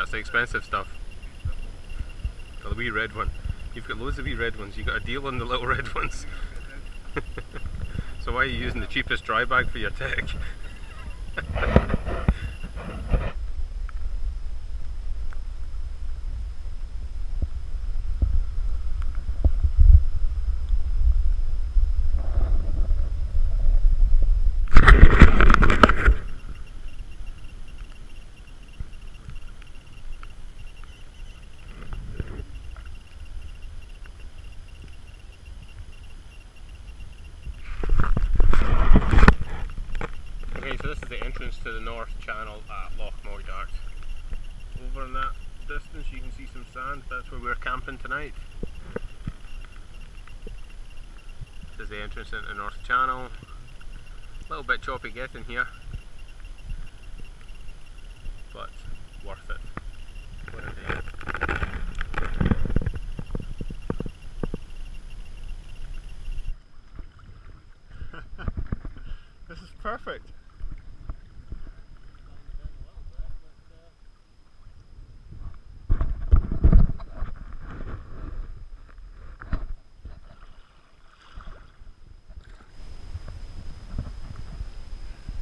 that's the expensive stuff. The wee red one. You've got loads of wee red ones. You got a deal on the little red ones. So why are you using the cheapest dry bag for your tech? So this is the entrance to the North Channel at Loch Moidart. Over in that distance you can see some sand, that's where we're camping tonight. This is the entrance into the North Channel. A little bit choppy getting here, but worth it. What a day. This is perfect.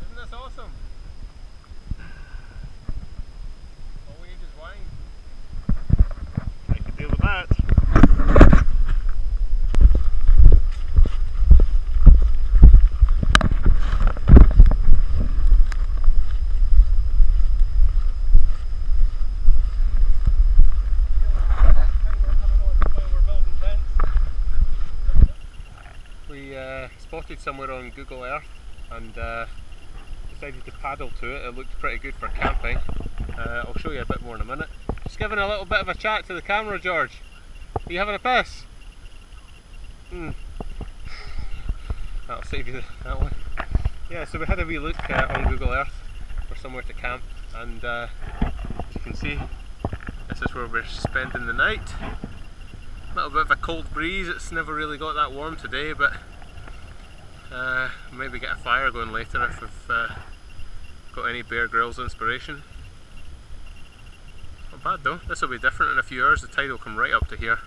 Isn't this awesome? All we need is wine. I can deal with that. We spotted somewhere on Google Earth and decided to paddle to it. It looked pretty good for camping. I'll show you a bit more in a minute. Just giving a little bit of a chat to the camera, George. Are you having a piss? That'll save you that one. Yeah, so we had a wee look on Google Earth for somewhere to camp, and as you can see, this is where we're spending the night. A little bit of a cold breeze. It's never really got that warm today, but maybe get a fire going later if we've got any Bear Grylls inspiration. Not bad though. This will be different in a few hours. The tide will come right up to here.